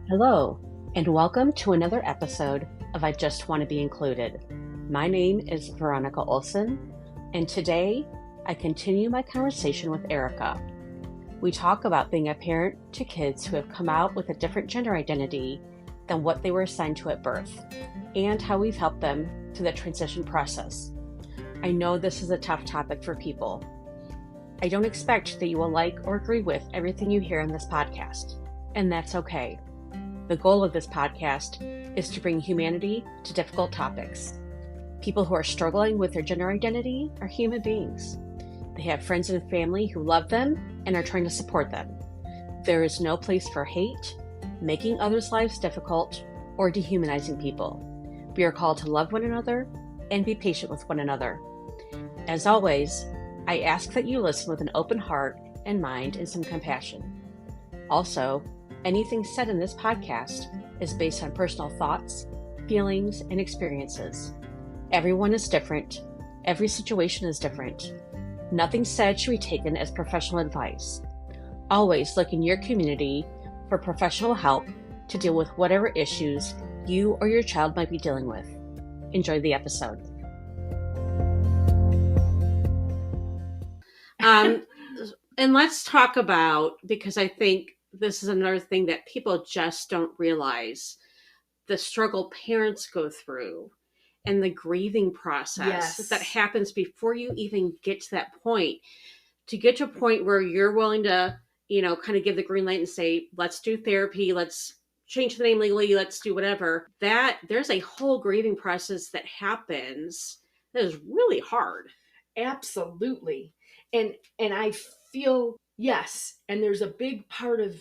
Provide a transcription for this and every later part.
Hello, and welcome to another episode of I Just Want to Be Included. My name is Veronica Olson, and today I continue my conversation with Erika. We talk about being a parent to kids who have come out with a different gender identity than what they were assigned to at birth, and how we've helped them through the transition process. I know this is a tough topic for people. I don't expect that you will like or agree with everything you hear in this podcast, and that's okay. The goal of this podcast is to bring humanity to difficult topics. People who are struggling with their gender identity are human beings. They have friends and family who love them and are trying to support them. There is no place for hate, making others' lives difficult, or dehumanizing people. We are called to love one another and be patient with one another. As always, I ask that you listen with an open heart and mind and some compassion. Also, anything said in this podcast is based on personal thoughts, feelings, and experiences. Everyone is different. Every situation is different. Nothing said should be taken as professional advice. Always look in your community for professional help to deal with whatever issues you or your child might be dealing with. Enjoy the episode. And let's talk about, because I think this is another thing that people just don't realize, the struggle parents go through and the grieving process that happens before you even get to that point. To get to a point where you're willing to, kind of give the green light and say, let's do therapy, let's change the name legally, let's do whatever. That there's a whole grieving process that happens that is really hard. Absolutely. And I feel, yes, and there's a big part of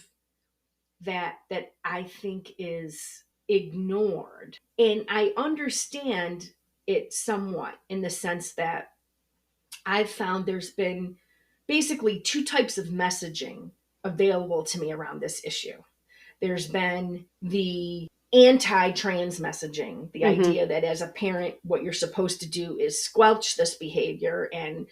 that I think is ignored. And I understand it somewhat in the sense that I've found there's been basically two types of messaging available to me around this issue. There's been the anti-trans messaging, the idea that as a parent, what you're supposed to do is squelch this behavior and,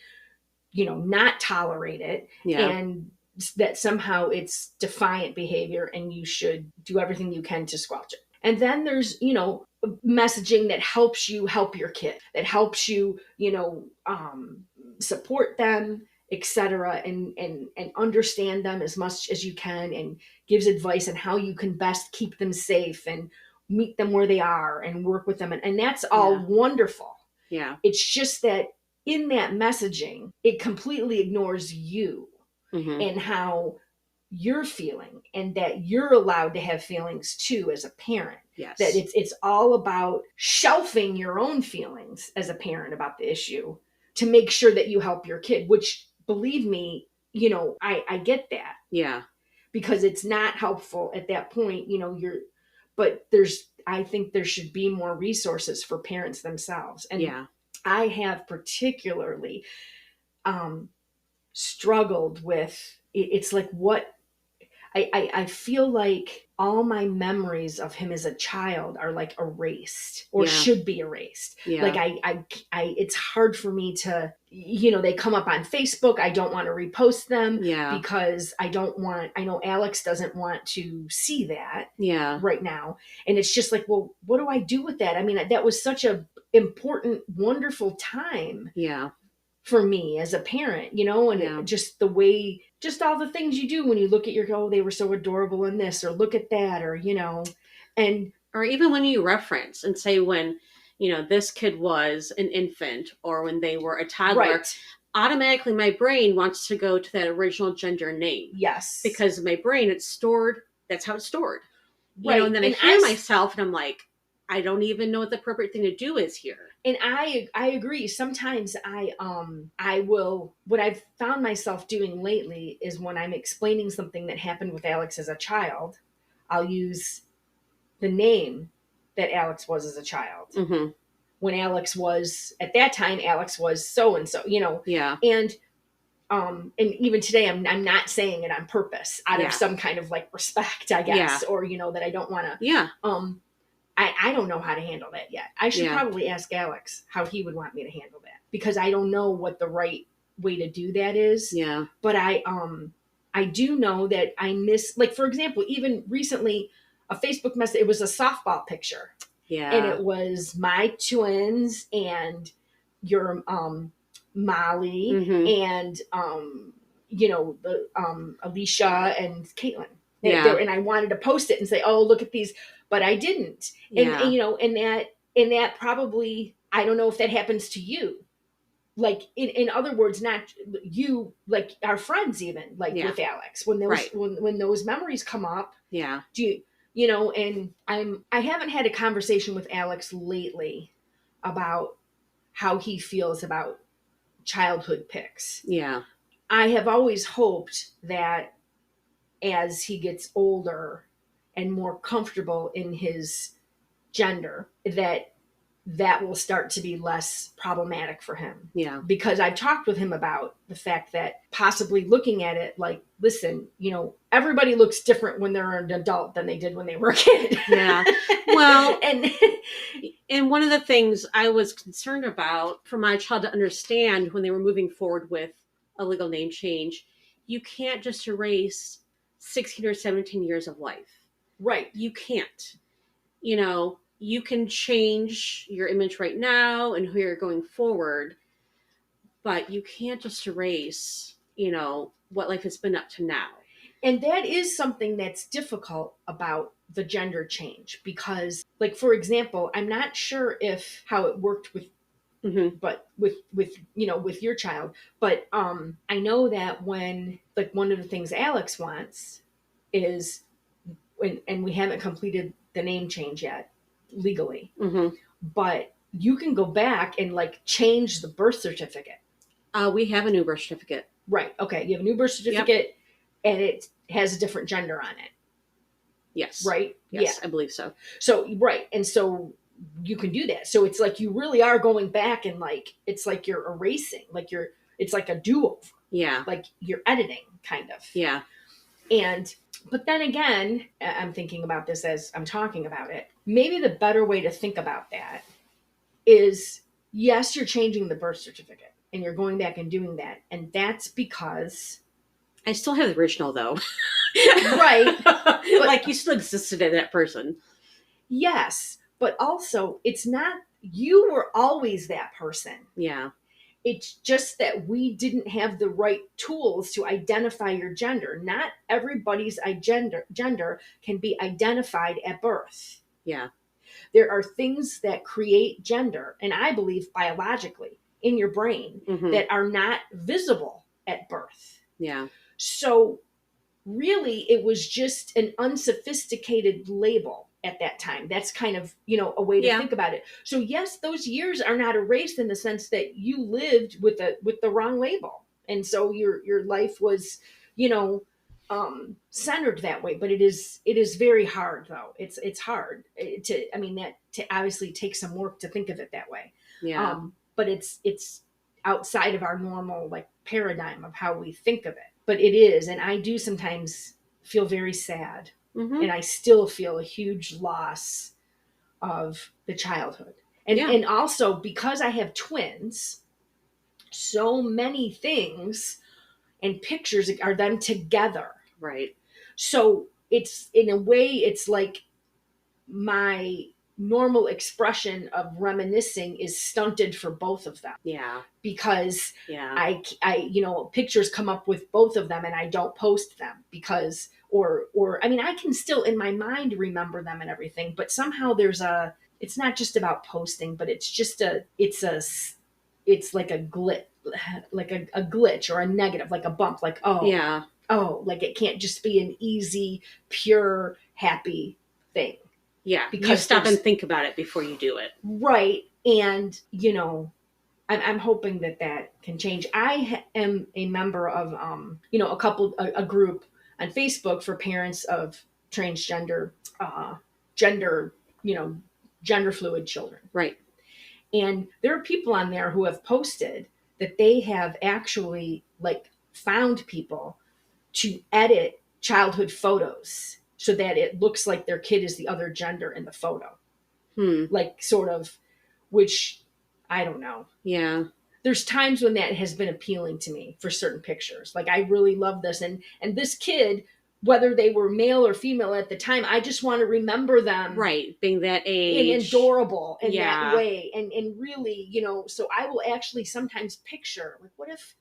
not tolerate it. Yeah. And that somehow it's defiant behavior and you should do everything you can to squelch it. And then there's, messaging that helps you help your kid, that helps you, support them, etc., and understand them as much as you can, and gives advice on how you can best keep them safe and meet them where they are and work with them. And that's all wonderful. Yeah. It's just that in that messaging, it completely ignores you and how you're feeling, and that you're allowed to have feelings too as a parent. Yes. That it's all about shelving your own feelings as a parent about the issue to make sure that you help your kid, which, believe me, I get that. Yeah. Because it's not helpful at that point, but I think there should be more resources for parents themselves. And I have particularly struggled with, it's like what I feel like all my memories of him as a child are like erased or should be erased. Yeah. Like I it's hard for me to, they come up on Facebook. I don't want to repost them because I know Alex doesn't want to see that right now. And it's just like, well, what do I do with that? I mean, that was such a important, wonderful time. Yeah. For me as a parent, and just the way, just all the things you do when you look at they were so adorable in this, or look at that, or, and. Or even when you reference and say when, this kid was an infant or when they were a toddler, automatically my brain wants to go to that original gender name. Yes. Because my brain, it's stored, that's how it's stored. And then I hear myself and I'm like, I don't even know what the appropriate thing to do is here. And I agree. Sometimes I will, what I've found myself doing lately is when I'm explaining something that happened with Alex as a child, I'll use the name that Alex was as a child. Mm-hmm. When Alex was, at that time, Alex was so-and-so, Yeah. And even today, I'm not saying it on purpose out of some kind of like respect, I guess, or, that I don't want to. Yeah. I don't know how to handle that yet. I should probably ask Alex how he would want me to handle that, because I don't know what the right way to do that is. Yeah. But I do know that I miss, like, for example, even recently, a Facebook message. It was a softball picture. Yeah. And it was my twins and your Molly and the Alicia and Caitlin. And I wanted to post it and say, "Oh, look at these," but I didn't. Yeah. And that probably, I don't know if that happens to you. Like in other words, not you, like our friends, even like with Alex, when those when those memories come up. Yeah. Do you, and I haven't had a conversation with Alex lately about how he feels about childhood pics. Yeah. I have always hoped that as he gets older and more comfortable in his gender, that will start to be less problematic for him. Yeah. Because I've talked with him about the fact that possibly looking at it like, listen, everybody looks different when they're an adult than they did when they were a kid. Yeah. Well, and one of the things I was concerned about for my child to understand when they were moving forward with a legal name change, you can't just erase 16 or 17 years of life. Right. You can't. You can change your image right now and who you're going forward, but you can't just erase, what life has been up to now. And that is something that's difficult about the gender change because, like, for example, I'm not sure how it worked with, but with your child, but I know that when, like, one of the things Alex wants is, and we haven't completed the name change yet legally, but you can go back and like change the birth certificate. We have a new birth certificate. Right. Okay. You have a new birth certificate, and it has a different gender on it. Yes. Right? Yes, yeah. I believe so. So, right. And so you can do that. So it's like you really are going back and like, it's like you're erasing, like it's like a do-over. Yeah. Like you're editing kind of. Yeah. But then again, I'm thinking about this as I'm talking about it. Maybe the better way to think about that is, yes, you're changing the birth certificate and you're going back and doing that. And that's because I still have the original though. Right. But, like you still existed in that person. Yes. But also it's not, you were always that person. Yeah. It's just that we didn't have the right tools to identify your gender. Not everybody's gender can be identified at birth. Yeah. There are things that create gender, and I believe biologically in your brain, that are not visible at birth. Yeah. So really it was just an unsophisticated label at that time. That's kind of, a way to think about it. So yes, those years are not erased in the sense that you lived with the wrong label. And so your life was, centered that way, but it is very hard though. It's hard to obviously take some work to think of it that way. Yeah. But it's outside of our normal like paradigm of how we think of it, but it is. And I do sometimes feel very sad. And I still feel a huge loss of the childhood. And also because I have twins, so many things and pictures are them together. Right. So it's, in a way, it's like my normal expression of reminiscing is stunted for both of them. Yeah. Because I pictures come up with both of them and I don't post them because, or I can still in my mind remember them and everything, but somehow it's not just about posting, but it's just it's like a glitch, like a glitch or a negative, like a bump, like, like it can't just be an easy, pure, happy thing. Yeah, because you stop and think about it before you do it. Right. And, I'm hoping that can change. I am a member of, a group on Facebook for parents of transgender, gender fluid children. Right. And there are people on there who have posted that they have actually like found people to edit childhood photos so that it looks like their kid is the other gender in the photo. Like sort of, which I don't know. Yeah. There's times when that has been appealing to me for certain pictures. Like I really love this. And this kid whether they were male or female at the time. I just want to remember them Right. Being that and age. adorable in Yeah. that way. And really, so I will actually sometimes picture, like,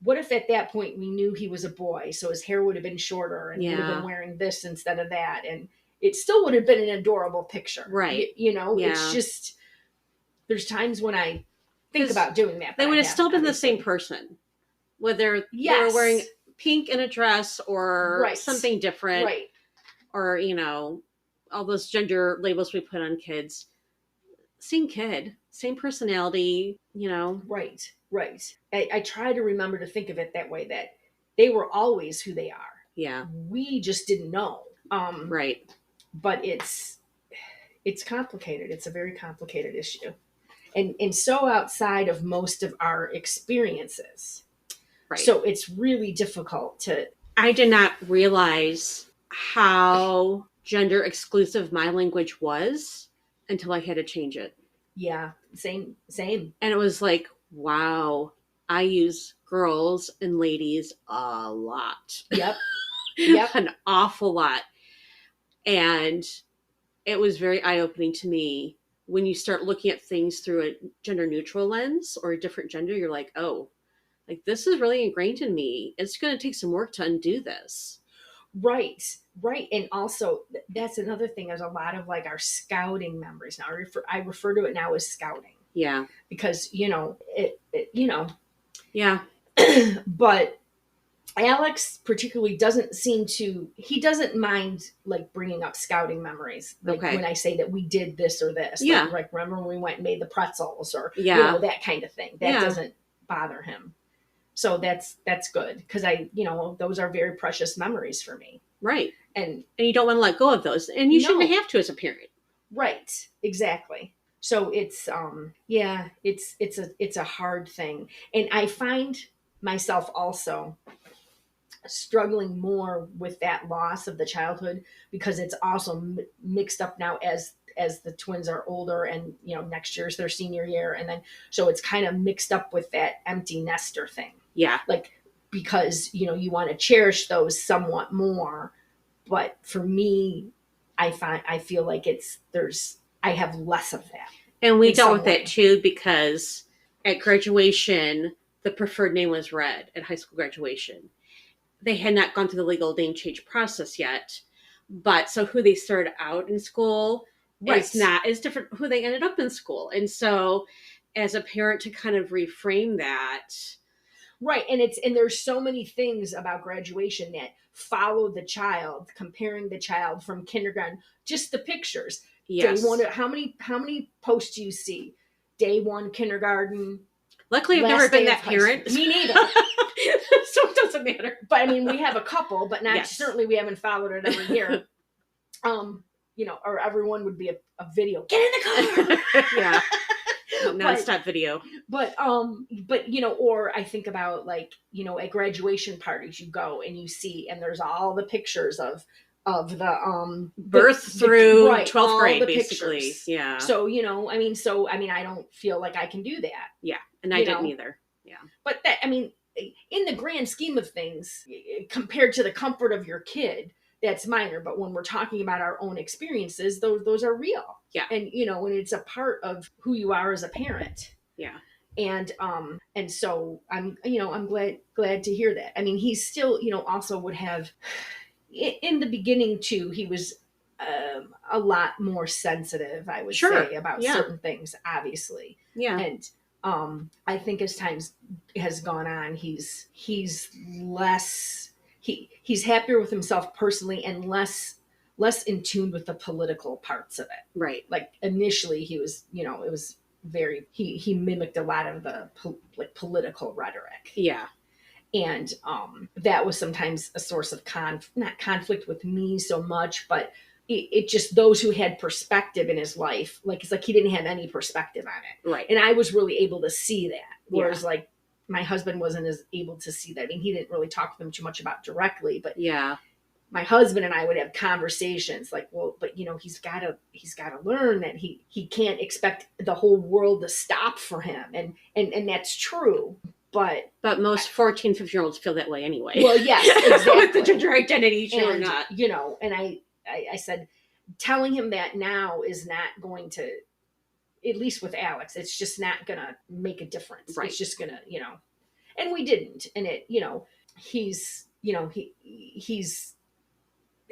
what if at that point we knew he was a boy, so his hair would have been shorter and would have been wearing this instead of that, and it still would have been an adorable picture. Right. It's just, there's times when I think about doing that. They would have still been the same person, whether they were wearing pink in a dress or something different. Right. Or, all those gender labels we put on kids. Same kid, same personality, Right. I try to remember to think of it that way, that they were always who they are. Yeah. We just didn't know. Right. But it's complicated. It's a very complicated issue. And so outside of most of our experiences. Right. So it's really difficult to... I did not realize how gender exclusive my language was until I had to change it. Yeah, same. And it was like, wow, I use girls and ladies a lot. Yep. An awful lot. And it was very eye-opening to me when you start looking at things through a gender neutral lens or a different gender. You're like, oh, like this is really ingrained in me. It's going to take some work to undo this. Right. And also that's another thing. There's a lot of like our scouting memories now. I refer to it now as scouting. Yeah. Because, Yeah. But Alex particularly he doesn't mind like bringing up scouting memories. Like when I say that we did this or this. Yeah. Like remember when we went and made the pretzels or, that kind of thing. That doesn't bother him. So that's good, because those are very precious memories for me. Right. And you don't want to let go of those, and you shouldn't have to as a parent. Right. Exactly. So it's it's a hard thing, and I find myself also struggling more with that loss of the childhood, because it's also mixed up now as the twins are older, and next year's their senior year, and then so it's kind of mixed up with that empty nester thing. Yeah. Like, because you want to cherish those somewhat more, but for me, I feel like I have less of that. And we dealt with it too, because at graduation the preferred name was read at high school graduation. They had not gone through the legal name change process yet, but so who they started out in school is different who they ended up in school. And so as a parent, to kind of reframe that. Right. And there's so many things about graduation that follow the child, comparing the child from kindergarten, just the pictures. Yes. Day one, how many posts do you see? Day one, kindergarten. Luckily, I've never been that parent. Me neither. So it doesn't matter. But I mean, we have a couple, but not certainly we haven't followed it every year. Or everyone would be a video. Get in the car. Yeah. Non-stop video. But or I think about at graduation parties you go and you see, and there's all the pictures of the birth through 12th grade, basically. Pictures. Yeah. So I don't feel like I can do that. Yeah, and I didn't either. Yeah. But that, in the grand scheme of things, compared to the comfort of your kid, that's minor. But when we're talking about our own experiences, those are real. Yeah. And and it's a part of who you are as a parent. Yeah. And so I'm glad to hear that. He's still also would have, in the beginning too, he was a lot more sensitive, I would say, about certain things, obviously. Yeah. And I think as time has gone on, he's less, he's happier with himself personally and less in tune with the political parts of it. Right. Like initially he was, it was very, he mimicked a lot of the political rhetoric. Yeah. And that was sometimes a source of not conflict with me so much, but it just, those who had perspective in his life, it's like he didn't have any perspective on it. Right. And I was really able to see that. Whereas my husband wasn't as able to see that. He didn't really talk to them too much about directly, but yeah, my husband and I would have conversations like, well, but he's got to learn that he can't expect the whole world to stop for him. And that's true. But most 14, 15-year-olds feel that way anyway. Well, yes, exactly. With the gender identity issue or not. And I said, telling him that now is not going to, at least with Alex, it's just not going to make a difference. Right. It's just going to, and we didn't. And it, he's,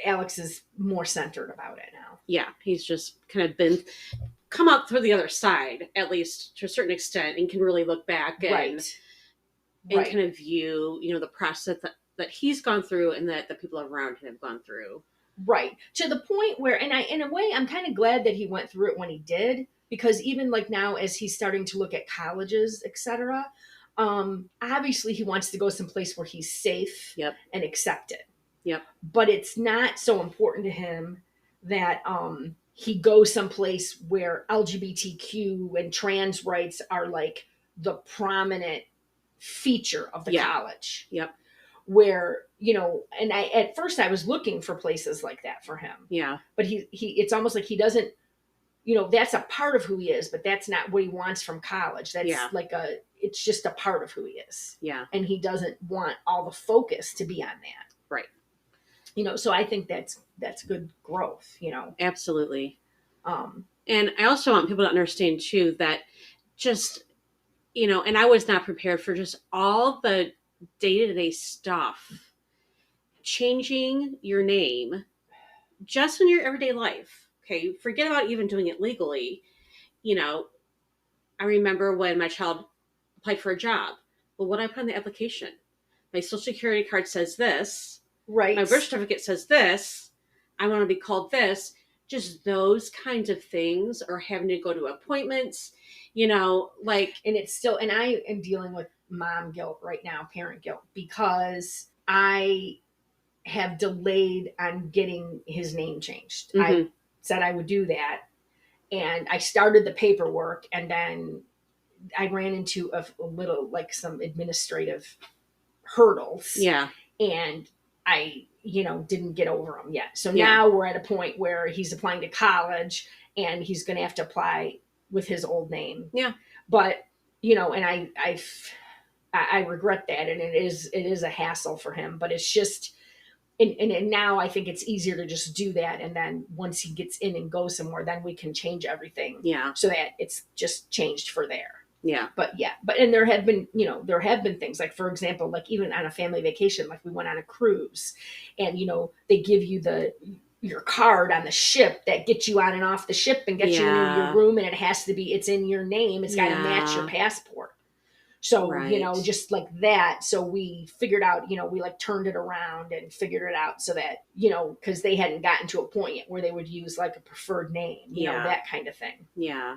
Alex is more centered about it now. Yeah. He's just kind of come out through the other side, at least to a certain extent, and can really look back and kind of view, the process that he's gone through and that the people around him have gone through. Right. To the point where, and in a way, I'm kind of glad that he went through it when he did, because even like now as he's starting to look at colleges, etc., obviously he wants to go someplace where he's safe and accepted. Yep. But it's not so important to him that he goes someplace where LGBTQ and trans rights are like the prominent feature of the college. Yep. Where, and at first I was looking for places like that for him. Yeah. But he it's almost like he doesn't, that's a part of who he is, but that's not what he wants from college. That's it's just a part of who he is. Yeah. And he doesn't want all the focus to be on that. Right. So I think that's good growth, Absolutely. And I also want people to understand too that just, and I was not prepared for just all the day-to-day stuff, changing your name just in your everyday life. Okay. Forget about even doing it legally. I remember when my child applied for a job. Well, what I put on the application? My social security card says this. Right. My birth certificate says this. I want to be called this. Just those kinds of things, or having to go to appointments, and it's still, and I am dealing with mom guilt right now, parent guilt, because I have delayed on getting his name changed. Mm-hmm. I said I would do that, and I started the paperwork, and then I ran into a little, like, some administrative hurdles. Yeah. And I, didn't get over them yet. So now we're at a point where he's applying to college and he's going to have to apply with his old name. Yeah. But, and I regret that. And it is a hassle for him, but it's just, and now I think it's easier to just do that. And then once he gets in and goes somewhere, then we can change everything. Yeah. So that it's just changed for there. Yeah. But and there have been things, like, for example, like even on a family vacation, like we went on a cruise and, they give you your card on the ship that gets you on and off the ship and gets you into your room, and it's in your name. It's got to match your passport. So, just like that. So we figured out, we like turned it around and figured it out so that, cause they hadn't gotten to a point yet where they would use like a preferred name, that kind of thing. Yeah.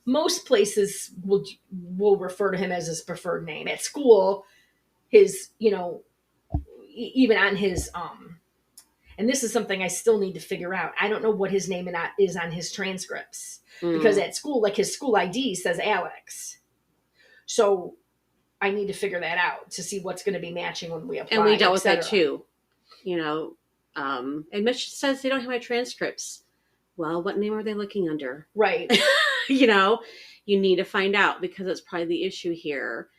Most places will refer to him as his preferred name. At school, his, even on his, and this is something I still need to figure out. I don't know what his name is on his transcripts, because at school, like his school ID says Alex. So I need to figure that out to see what's going to be matching when we apply. And we dealt with that too. Admission says they don't have my transcripts. Well, what name are they looking under? Right. You need to find out, because it's probably the issue here.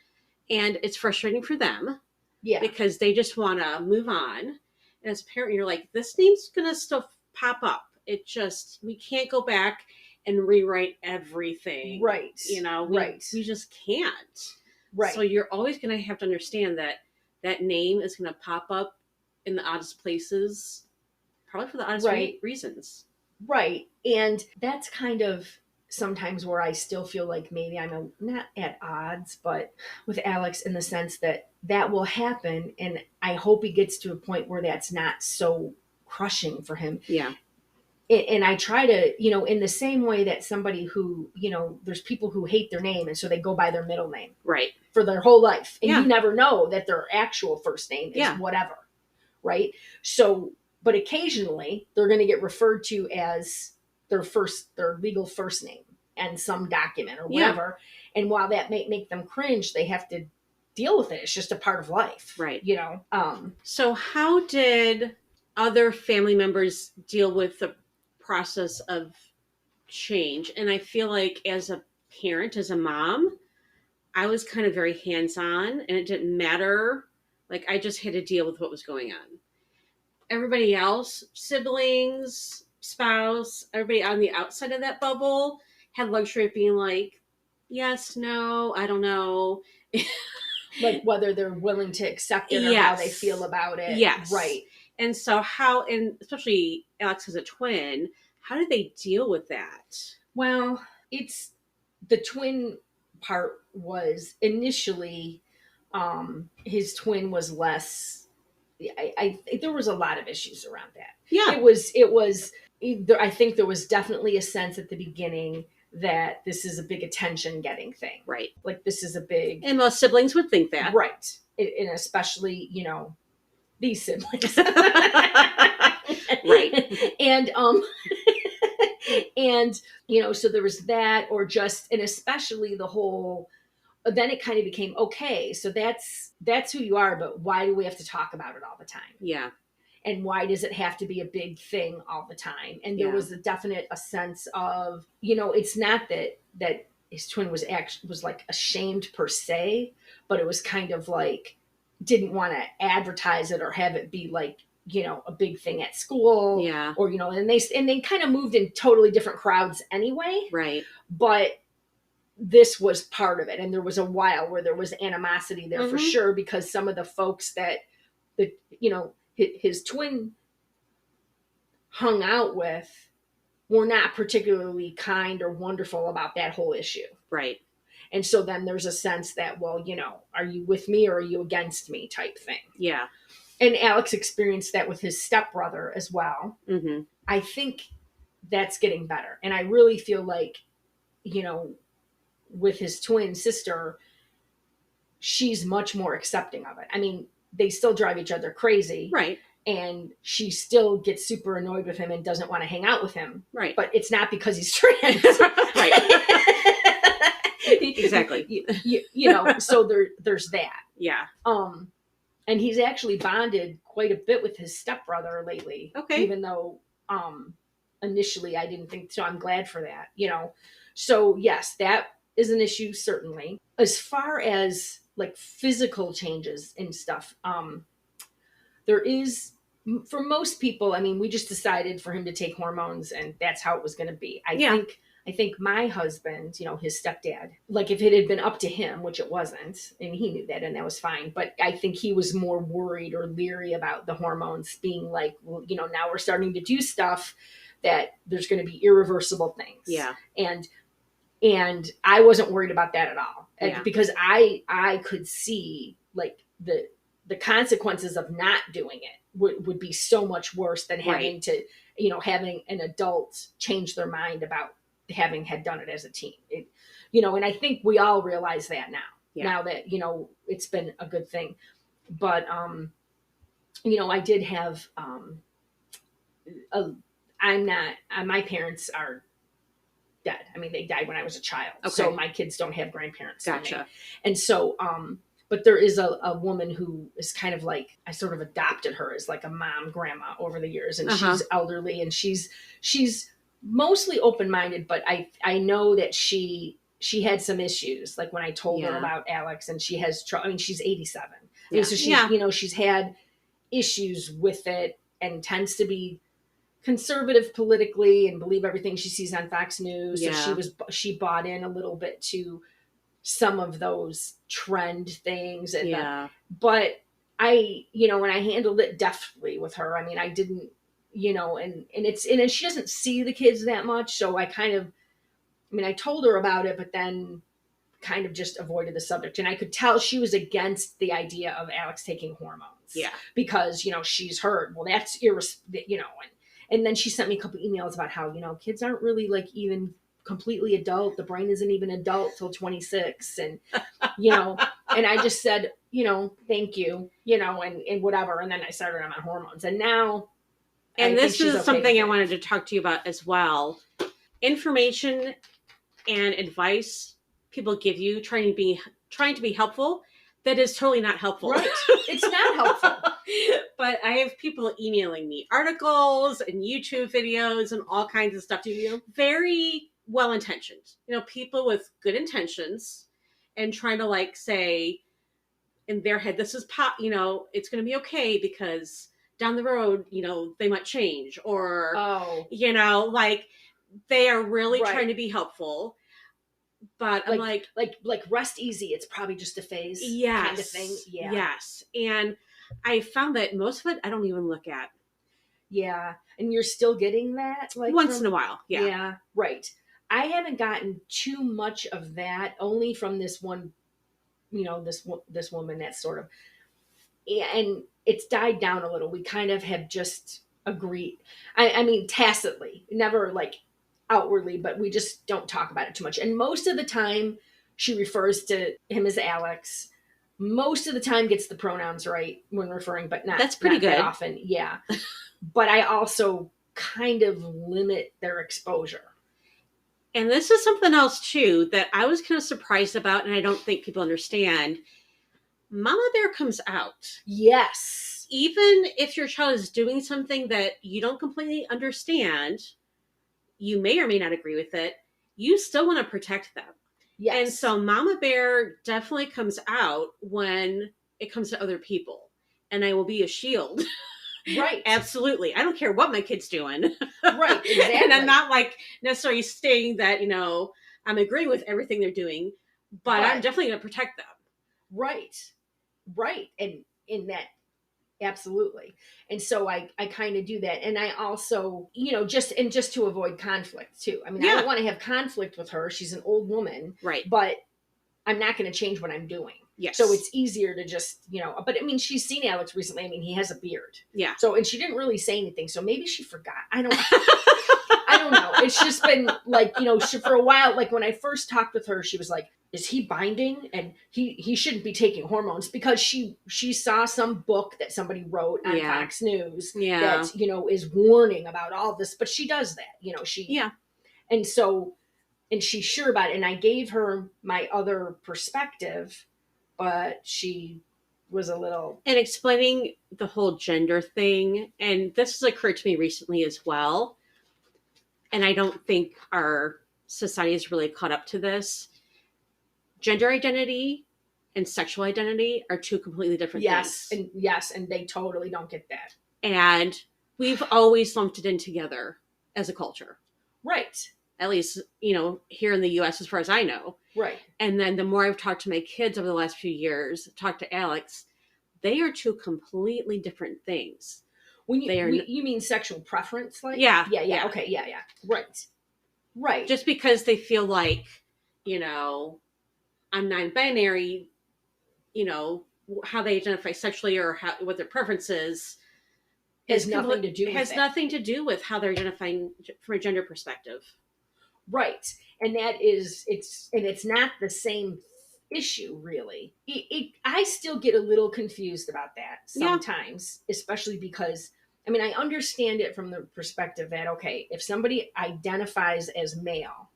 And it's frustrating for them. Yeah. Because they just want to move on. And as a parent, you're like, this name's going to still pop up. We can't go back and rewrite everything. Right. We just can't. Right. So you're always going to have to understand that name is going to pop up in the oddest places, probably for the oddest reasons. Right. And that's kind of sometimes where I still feel like maybe I'm not at odds, but with Alex, in the sense that will happen. And I hope he gets to a point where that's not so crushing for him. Yeah. And I try to, in the same way that somebody who, there's people who hate their name, and so they go by their middle name. Right. For their whole life. And you never know that their actual first name is whatever. Right. So, but occasionally they're going to get referred to as their legal first name and some document or whatever. Yeah. And while that may make them cringe, they have to deal with it. It's just a part of life. Right. So how did other family members deal with the process of change? And I feel like as a parent, as a mom, I was kind of very hands-on, and it didn't matter. Like, I just had to deal with what was going on. Everybody else, siblings, spouse, everybody on the outside of that bubble had luxury of being like, yes, no, I don't know. Like whether they're willing to accept it or Yes. how they feel about it. Yes. Right. And so and especially Alex as a twin, how did they deal with that? Well, it's the twin part was initially, his twin was less, I there was a lot of issues around that. Yeah. It was, I think there was definitely a sense at the beginning that this is a big attention getting thing. Right. Like this is a big. And most siblings would think that. Right. And especially, these siblings. Right. And, and, so there was that, or just, and especially the whole, then it kind of became, okay, so that's who you are, but why do we have to talk about it all the time? Yeah. And why does it have to be a big thing all the time? And there was a sense of, it's not that his twin was like ashamed per se, but it was kind of like, didn't want to advertise it or have it be like, a big thing at school. Yeah. Or, and they kind of moved in totally different crowds anyway. Right. But this was part of it. And there was a while where there was animosity there for sure, because some of the folks that his twin hung out with were not particularly kind or wonderful about that whole issue. Right. And so then there's a sense that, well, are you with me or are you against me type thing? Yeah. And Alex experienced that with his stepbrother as well. Mm-hmm. I think that's getting better. And I really feel like, with his twin sister, she's much more accepting of it. I mean, they still drive each other crazy. Right. And she still gets super annoyed with him and doesn't want to hang out with him. Right. But it's not because he's trans. Right. Exactly. So there's that. Yeah. And he's actually bonded quite a bit with his stepbrother lately. Okay. Even though initially I didn't think so. I'm glad for that. So yes, that is an issue, certainly. As far as like physical changes and stuff, there is, for most people, I mean, we just decided for him to take hormones and that's how it was going to be. I think my husband, his stepdad, like if it had been up to him, which it wasn't, and he knew that and that was fine, but I think he was more worried or leery about the hormones being like, well, now we're starting to do stuff that there's going to be irreversible things. Yeah. And I wasn't worried about that at all. Yeah. Because I could see like the consequences of not doing it would be so much worse than having to, having an adult change their mind about having had done it as a teen. And I think we all realize that now that, it's been a good thing. But, I did have, my parents are dead. I mean, they died when I was a child. Okay. So my kids don't have grandparents. Gotcha. And so, but there is a woman who is kind of like, I sort of adopted her as like a mom, grandma over the years. And she's elderly and she's mostly open-minded, but I know that she had some issues. Like when I told her about Alex, and she has trouble. I mean, she's 87. Yeah. And so she's, she's had issues with it and tends to be conservative politically and believe everything she sees on Fox News. Yeah. So she bought in a little bit to some of those trend things. And but I, and I handled it deftly with her. I mean, I didn't, and she doesn't see the kids that much. So I I told her about it, but then kind of just avoided the subject. And I could tell she was against the idea of Alex taking hormones. Yeah. Because, she's heard, well, that's and then she sent me a couple emails about how, kids aren't really like even completely adult. The brain isn't even adult till 26. And, and I just said, thank you, and whatever. And then I started on my hormones. And now. And this is something I wanted to talk to you about as well. Information and advice people give you trying to be helpful, that is totally not helpful. Right. It's not helpful. But I have people emailing me articles and YouTube videos and all kinds of stuff. Very well-intentioned. People with good intentions. and trying to like say in their head, this is it's going to be okay because down the road, they might change, or, like they are really trying to be helpful. But I'm like rest easy. It's probably just a phase kind of thing. Yeah. Yes. And I found that most of it, I don't even look at. Yeah. And you're still getting that? Like once in a while. Yeah. Yeah. Right. I haven't gotten too much of that, only from this one, this woman that's sort of, and it's died down a little. We kind of have just agreed. I mean, tacitly, never like outwardly, but we just don't talk about it too much. And most of the time she refers to him as Alex. Most of the time gets the pronouns right when referring, but that's pretty good. That often. Yeah. But I also kind of limit their exposure. And this is something else too that I was kind of surprised about, and I don't think people understand. Mama Bear comes out. Yes. Even if your child is doing something that you don't completely understand, you may or may not agree with it, you still want to protect them. Yes. And so Mama Bear definitely comes out when it comes to other people. And I will be a shield. Right. Absolutely. I don't care what my kid's doing. Right. Exactly. And I'm not like necessarily saying that, I'm agreeing with everything they're doing, but I'm definitely going to protect them. Right. Right. And in that, absolutely. And so I kind of do that. And I also, just to avoid conflict too. I mean, I don't want to have conflict with her. She's an old woman. Right. But I'm not going to change what I'm doing. Yes. So it's easier to just, but I mean, she's seen Alex recently. I mean, he has a beard. Yeah. So, and she didn't really say anything. So maybe she forgot. I don't know. It's just been like, for a while, like when I first talked with her, she was like, is he binding? And he shouldn't be taking hormones, because she saw some book that somebody wrote on Fox News that, is warning about all this, but she does that, And so, and she's sure about it. And I gave her my other perspective, but she was a little... And explaining the whole gender thing, and this has occurred to me recently as well, and I don't think our society has really caught up to this. Gender identity and sexual identity are two completely different things. And they totally don't get that. And we've always lumped it in together as a culture. Right. At least, here in the U.S., as far as I know. Right. And then the more I've talked to my kids over the last few years, talked to Alex, they are two completely different things. When you mean sexual preference? Like? Yeah. Yeah. Okay. Yeah. Right. Just because they feel like, I'm non-binary, how they identify sexually or what their preference is has nothing to do with how they're identifying from a gender perspective. Right. And it's not the same issue, really. I still get a little confused about that sometimes, especially because, I mean, I understand it from the perspective that, okay, if somebody identifies as male,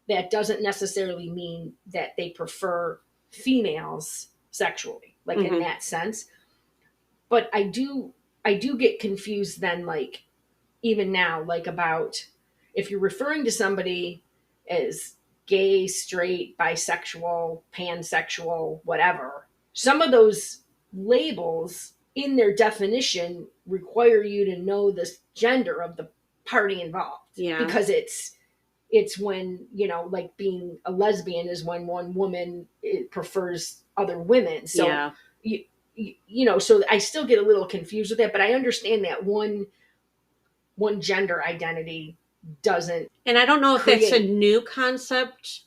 that doesn't necessarily mean that they prefer females sexually, like in that sense. But I do get confused then, like, even now, like about if you're referring to somebody as gay, straight, bisexual, pansexual, whatever, some of those labels in their definition require you to know the gender of the party involved. Yeah. Because it's when, like being a lesbian is when one woman prefers other women. So, so I still get a little confused with that, but I understand that one gender identity doesn't. And I don't know if it's a new concept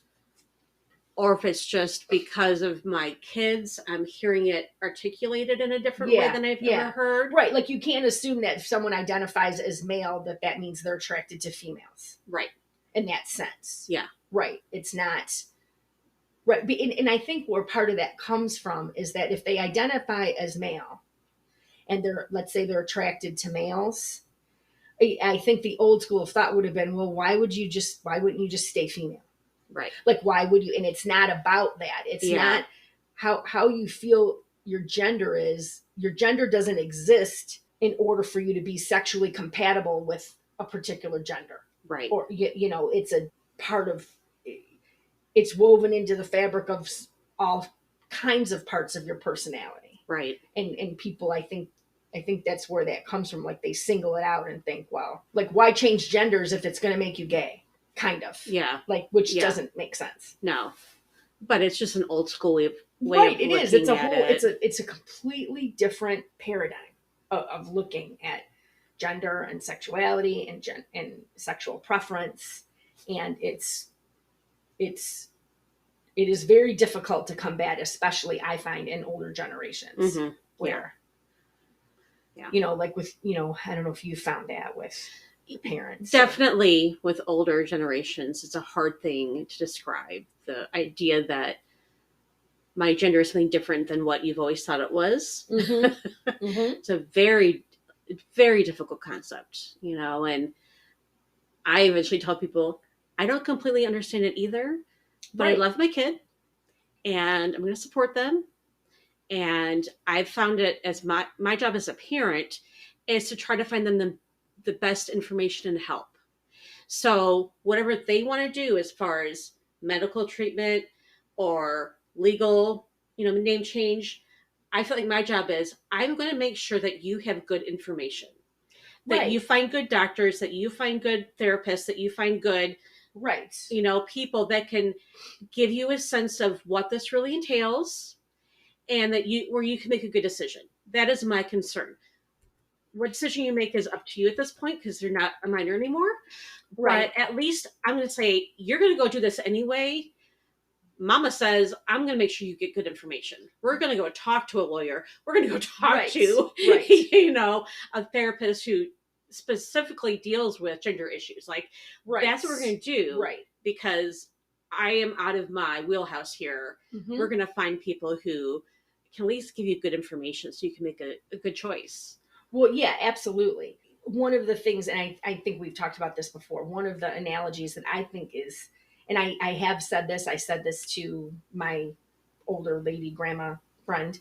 or if it's just because of my kids, I'm hearing it articulated in a different way than I've ever heard. Right. Like you can't assume that if someone identifies as male, that means they're attracted to females. Right. In that sense. Yeah. Right. It's not. Right. And I think where part of that comes from is that if they identify as male and let's say they're attracted to males, I think the old school of thought would have been, well, why wouldn't you just stay female? Right. Like, why would you? And it's not about that. It's not how you feel your gender is. Your gender doesn't exist in order for you to be sexually compatible with a particular gender. Right. Or, it's a part of, it's woven into the fabric of all kinds of parts of your personality. Right. And people, I think that's where that comes from. Like, they single it out and think, well, like, why change genders if it's going to make you gay? Kind of. Yeah. Like, which doesn't make sense. No. But it's just an old school way of right. It is. It's a at whole. it. It's a completely different paradigm of looking at gender and sexuality and sexual preference, and it is very difficult to combat, especially I find in older generations, Mm-hmm. where, Yeah. you know, like with, you know, I don't know if you found that with your parents. Definitely with older generations, it's a hard thing to describe. The idea that my gender is something different than what you've always thought it was. Mm-hmm. Mm-hmm. It's a very, very difficult concept, you know, and I eventually tell people, I don't completely understand it either, but Right. I love my kid and I'm going to support them. And I've found it as my job as a parent is to try to find them the best information and help. So whatever they want to do as far as medical treatment or legal, you know, name change, I feel like my job is I'm going to make sure that you have good information, that Right. you find good doctors, that you find good therapists, that you find good, right, you know, people that can give you a sense of what this really entails and that where you can make a good decision. That is my concern. What decision you make is up to you at this point because you're not a minor anymore. right, But at least I'm going to say, you're going to go do this anyway. Mama says, I'm going to make sure you get good information. We're going to go talk to a lawyer. We're going to go talk Right. to, Right. you know, a therapist who specifically deals with gender issues. Like, right. that's what we're going to do. Right. Because I am out of my wheelhouse here. Mm-hmm. We're going to find people who can at least give you good information so you can make a good choice. Well, yeah, absolutely. One of the things, and I think we've talked about this before, one of the analogies that I think is, and I have said this, I said this to my older lady grandma friend,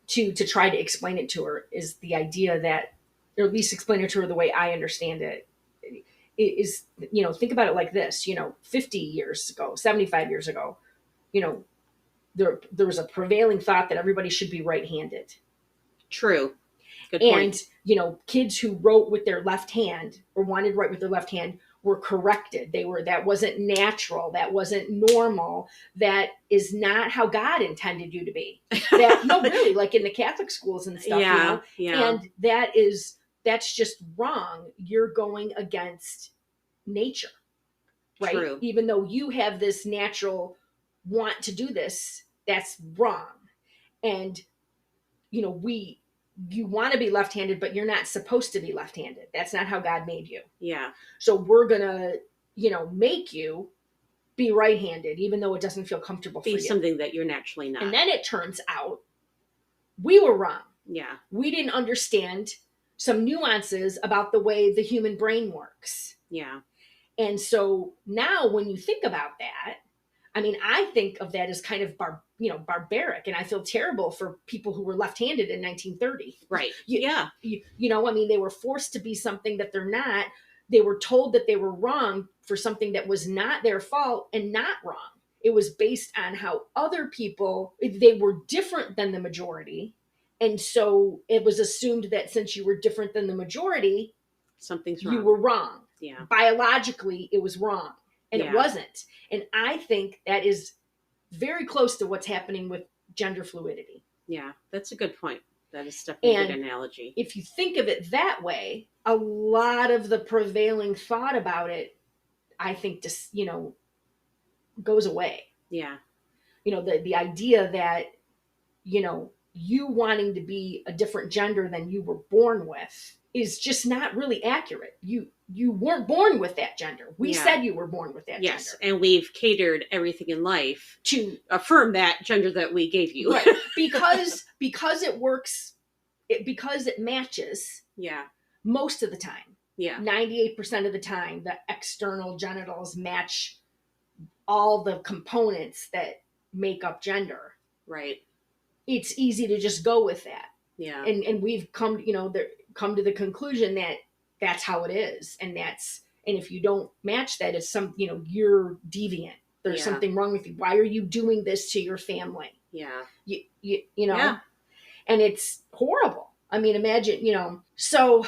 to try to explain it to her, is the idea that, or at least explain it to her the way I understand it, is, you know, think about it like this, you know, 50 years ago, 75 years ago, you know, there was a prevailing thought that everybody should be right-handed. True. Good point. And, you know, kids who wrote with their left hand or wanted to write with their left hand were corrected. That wasn't natural. That wasn't normal. That is not how God intended you to be. No, really, like in the Catholic schools and stuff, yeah, you know? Yeah. And that's just wrong. You're going against nature, right? True. Even though you have this natural want to do this, that's wrong. And, you know, you want to be left-handed, but you're not supposed to be left-handed. That's not how God made you. Yeah. So we're going to, you know, make you be right-handed, even though it doesn't feel comfortable for you. Be something that you're naturally not. And then it turns out we were wrong. Yeah. We didn't understand some nuances about the way the human brain works. Yeah. And so now when you think about that, I mean, I think of that as kind of barbaric, and I feel terrible for people who were left-handed in 1930. Right. You know, I mean, they were forced to be something that they're not. They were told that they were wrong for something that was not their fault and not wrong. It was based on how other people, they were different than the majority. And so it was assumed that since you were different than the majority, something's wrong. You were wrong. Yeah. Biologically, it was wrong. And Yeah. It wasn't. And I think that is very close to what's happening with gender fluidity. Yeah, that's a good point. That is definitely a good analogy. If you think of it that way, a lot of the prevailing thought about it, I think, just, you know, goes away. Yeah. You know, the idea that, you know, you wanting to be a different gender than you were born with is just not really accurate. You weren't born with that gender. We said you were born with that gender. Yes, and we've catered everything in life to affirm that gender that we gave you. Right. Because it works, because it matches. Yeah. Most of the time. Yeah. 98% of the time, the external genitals match all the components that make up gender. Right. It's easy to just go with that. Yeah. And we've come to the conclusion that that's how it is. And if you don't match that, it's you're deviant. There's something wrong with you. Why are you doing this to your family? Yeah. You know, and it's horrible. I mean, imagine, so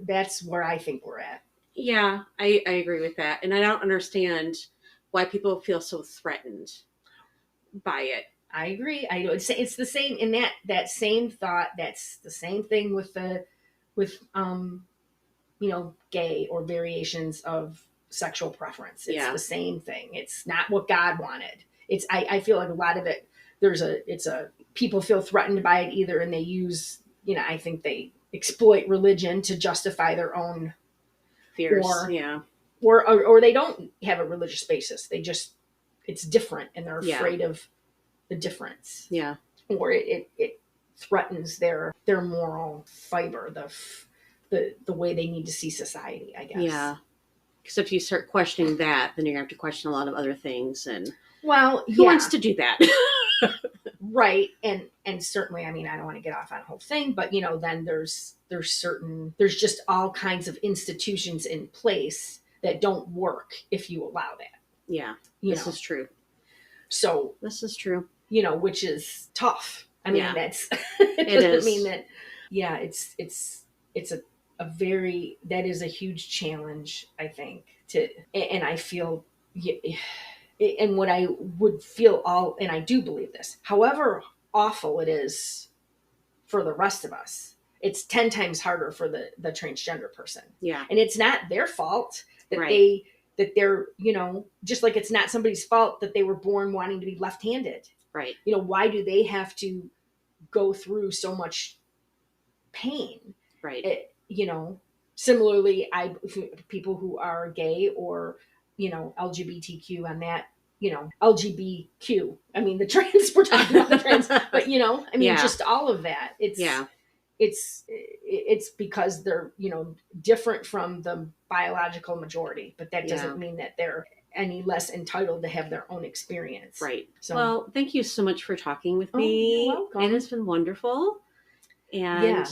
that's where I think we're at. Yeah, I agree with that. And I don't understand why people feel so threatened by it. I agree. I know it's the same in that same thought. That's the same thing with gay or variations of sexual preference. It's the same thing. It's not what God wanted. I feel like a lot of it, people feel threatened by it either, and they use, I think they exploit religion to justify their own fears. Or they don't have a religious basis. It's different, and they're afraid of the difference. Yeah. Or it threatens their moral fiber, the way they need to see society, I guess. Yeah. Because if you start questioning that, then you're going to have to question a lot of other things. And who wants to do that? Right. And certainly, I mean, I don't want to get off on a whole thing, but then there's just all kinds of institutions in place that don't work if you allow that. Yeah. This is true. So this is true. Which is tough. I mean, that's, it doesn't mean that, it's that is a huge challenge, I think, and I feel, and what I would feel and I do believe this, however awful it is for the rest of us, it's 10 times harder for the transgender person. Yeah. And it's not their fault that they're, just like it's not somebody's fault that they were born wanting to be left-handed. Right. Why do they have to go through so much pain? Right. Similarly, people who are gay or, LGBTQ on that, LGBTQ. I mean, the trans, we're talking about the trans, but just all of that. It's because they're, different from the biological majority, but that doesn't mean that they're any less entitled to have their own experience. Right. So, well, thank you so much for talking with me. You're welcome. It has been wonderful. And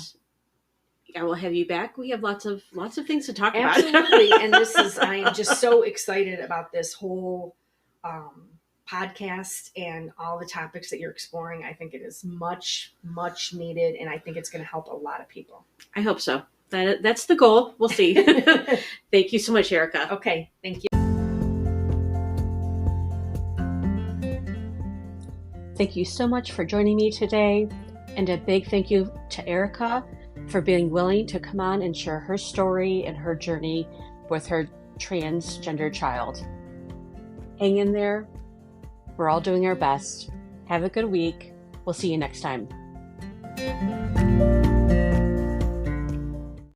I will have you back. We have lots of things to talk about. Absolutely. And I am just so excited about this whole podcast and all the topics that you're exploring. I think it is much, much needed. And I think it's going to help a lot of people. I hope so. That's the goal. We'll see. Thank you so much, Erika. Okay. Thank you. Thank you so much for joining me today. And a big thank you to Erika for being willing to come on and share her story and her journey with her transgender child. Hang in there. We're all doing our best. Have a good week. We'll see you next time.